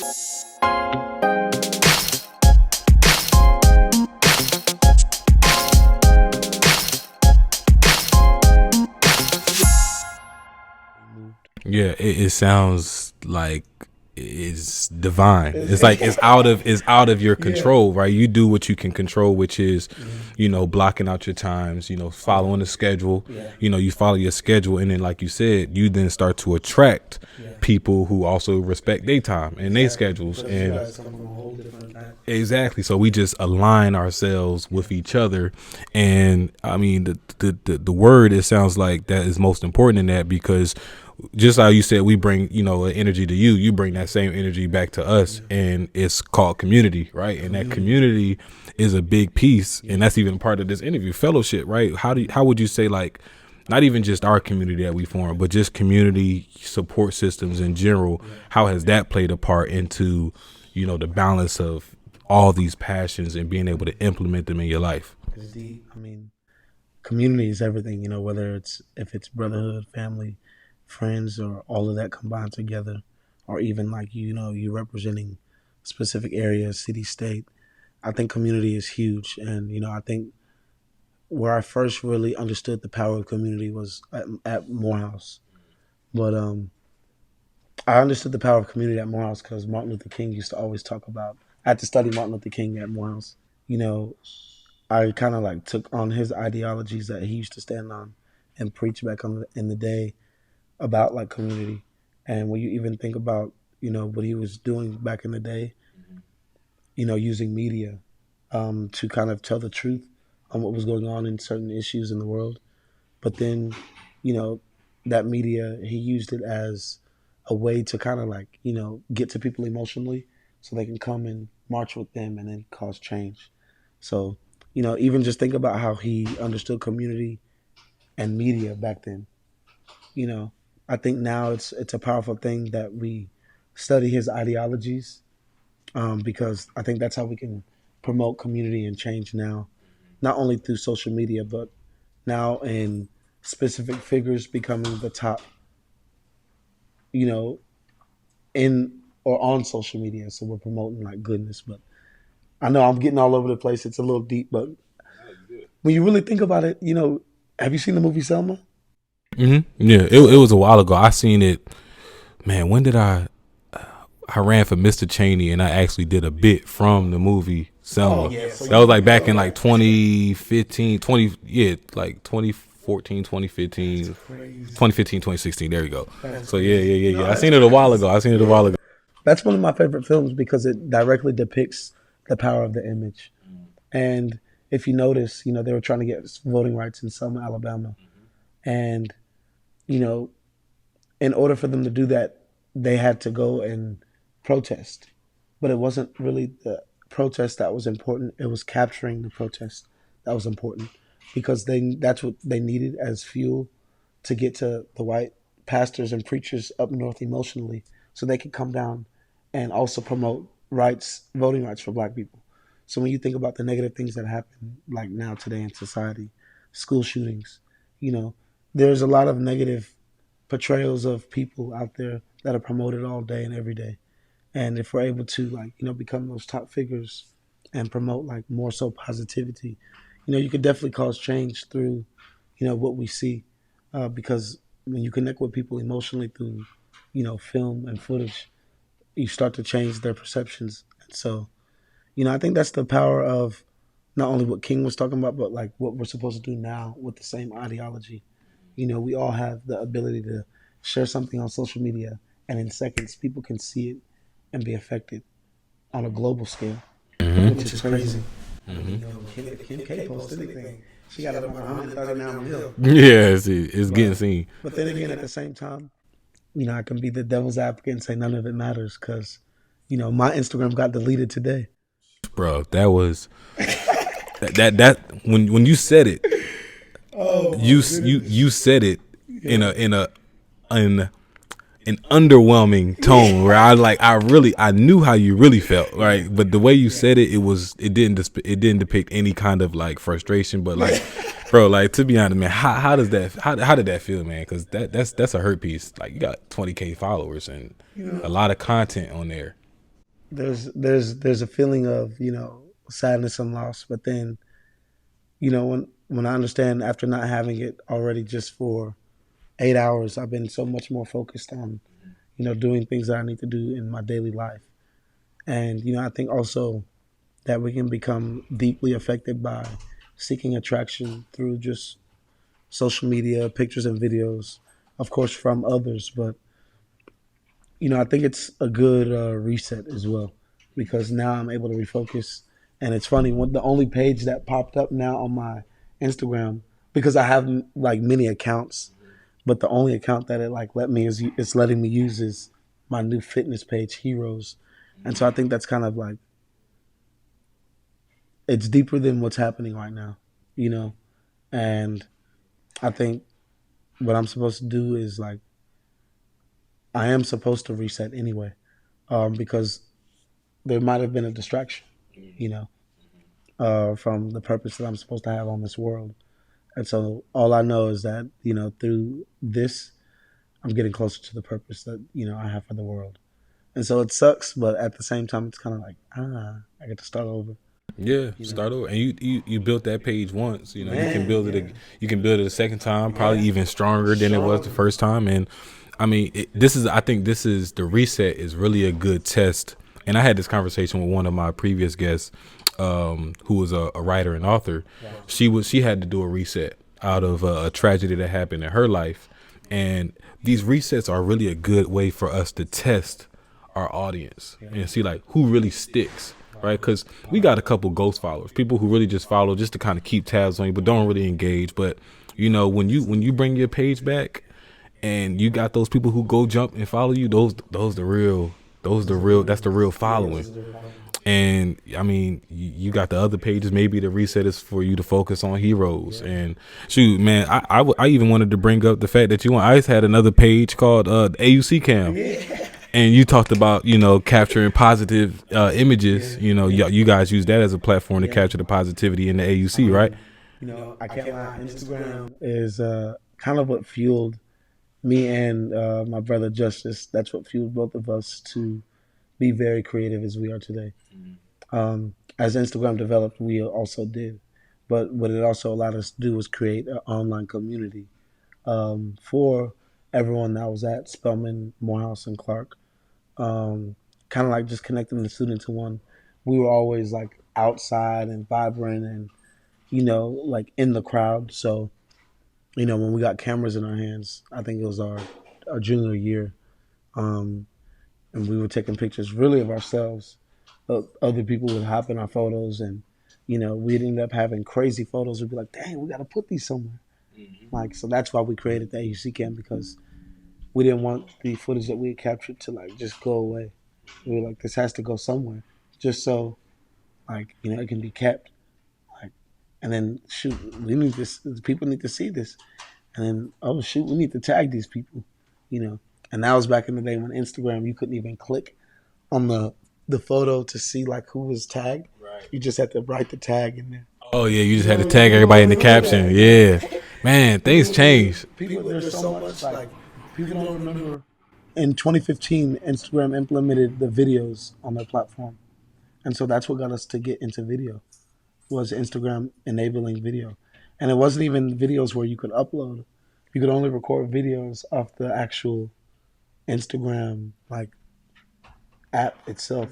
Yeah, it sounds like it's divine. It's like it's out of your control, right? You do what you can control, which is, blocking out your times, following the schedule. You follow your schedule, and then, like you said, you then start to attract people who also respect their time and their schedules. And exactly. So we just align ourselves with each other. And I mean, the word, it sounds like that is most important in that, because just how you said, we bring, an energy to you, you bring that same energy back to us, and it's called community, right? And that community is a big piece, and that's even part of this interview, fellowship, right? How would you say, like, not even just our community that we form, but just community support systems in general, how has that played a part into, the balance of all these passions and being able to implement them in your life? I mean, community is everything, whether if it's brotherhood, family, friends, or all of that combined together, or even like, you representing specific areas, city, state. I think community is huge. And, I think where I first really understood the power of community was at Morehouse. But I understood the power of community at Morehouse because Martin Luther King used to always talk about, I had to study Martin Luther King at Morehouse. I kind of like took on his ideologies that he used to stand on and preach back in the day about like community. And when you even think about, what he was doing back in the day, using media to kind of tell the truth on what was going on in certain issues in the world. But then, that media, he used it as a way to kind of like, get to people emotionally so they can come and march with them and then cause change. So, even just think about how he understood community and media back then. I think now it's a powerful thing that we study his ideologies, because I think that's how we can promote community and change now, not only through social media, but now in specific figures becoming the top, in or on social media. So we're promoting like goodness. But I know I'm getting all over the place. It's a little deep, but when you really think about it, have you seen the movie Selma? Yeah, it was a while ago. I seen it. Man, when did I ran for Mr. Cheney, and I actually did a bit from the movie Selma. Oh, yeah. So that was like back in like 2015, like 2014, 2015, 2015, 2016. There you go. So yeah. I seen it a while ago. That's one of my favorite films because it directly depicts the power of the image. And if you notice, they were trying to get voting rights in Selma, Alabama. And, in order for them to do that, they had to go and protest. But it wasn't really the protest that was important. It was capturing the protest that was important, because that's what they needed as fuel to get to the white pastors and preachers up north emotionally, so they could come down and also promote voting rights for black people. So when you think about the negative things that happen like now today in society, school shootings, there's a lot of negative portrayals of people out there that are promoted all day and every day. And if we're able to become those top figures and promote like more so positivity, you could definitely cause change through, what we see. Because when you connect with people emotionally through, film and footage, you start to change their perceptions. And so, I think that's the power of not only what King was talking about, but like what we're supposed to do now with the same ideology. We all have the ability to share something on social media, and in seconds, people can see it and be affected on a global scale, which is crazy. Kim K posted anything. She got up on 139 mil. Yeah, it's getting seen. But then again, at the same time, I can be the devil's advocate and say none of it matters because, my Instagram got deleted today. Bro, that was that when you said it, you said it in an underwhelming tone where I knew how you really felt, right? But the way you said it, it didn't depict any kind of like frustration, but like, bro, like to be honest, man, how did that feel, man? Because that's a hurt piece. Like you got 20K followers and a lot of content on there. there's a feeling of sadness and loss, but then when I understand after not having it already just for 8 hours, I've been so much more focused on doing things that I need to do in my daily life, and I think also that we can become deeply affected by seeking attraction through just social media, pictures and videos, of course from others, but I think it's a good reset as well because now I'm able to refocus. And it's funny, the only page that popped up now on my Instagram, because I have like many accounts, but the only account that it like let me is it's letting me use is my new fitness page, Heroes. And so I think that's kind of like it's deeper than what's happening right now, you know. And I think what I'm supposed to do is like I am supposed to reset anyway, because there might have been a distraction, you know, from the purpose that I'm supposed to have on this world. And so all I know is that, through this, I'm getting closer to the purpose that, I have for the world. And so it sucks, but at the same time, it's kind of like, I get to start over, Yeah, you know. start over, and you built that page once. You can Man, build it. yeah, You can build it a second time, probably yeah, even stronger than it was the stronger. first time. And I mean, this is. I think this is the reset is really a good test. And I had this conversation with one of my previous guests, who was a writer and author. Wow. She had to do a reset out of a tragedy that happened in her life, and these resets are really a good way for us to test our audience Yeah. and see like who really sticks, Wow. right? Because we got a couple ghost followers, people who really just follow just to kind of keep tabs on you, but don't really engage. But when you bring your page back, and you got those people who go jump and follow you, those the real that's the real Yeah, following. those are the following. And I mean, you got the other pages. Maybe the reset is for you to focus on heroes. Yeah. And shoot, man, I even wanted to bring up the fact that I just had another page called the AUC Cam, Yeah. and you talked about capturing positive images. Yeah. You guys use that as a platform to Yeah. capture the positivity in the I AUC, right? mean, I can't lie. Instagram is kind of what fueled me and my brother Justice. That's what fueled both of us to be very creative as we are today. As Instagram developed, we also did. But what it also allowed us to do was create an online community for everyone that was at Spelman, Morehouse, and Clark. Kind of like just connecting the students to one. We were always like outside and vibrant and, like in the crowd. So, when we got cameras in our hands, I think it was our junior year. Um, and we were taking pictures really of ourselves. Other people would hop in our photos, and we'd end up having crazy photos. We'd be like, "Dang, we got to put these somewhere." Like, so that's why we created the AUC cam because we didn't want the footage that we had captured to like just go away. We were like, "This has to go somewhere, just so like it can be kept." Like, and then shoot, we need this. People need to see this, and then oh shoot, we need to tag these people. You know, and that was back in the day when Instagram you couldn't even click on the photo to see like who was tagged. You just had to write the tag in there. Oh yeah, you just had to You tag everybody in the remember caption. that? Yeah, Yeah. man, things change. There's so much like people don't remember. In 2015, Instagram implemented the videos on their platform, and so that's what got us to get into video. Was Instagram enabling video, and it wasn't even videos where you could upload. You could only record videos off the actual Instagram like app itself.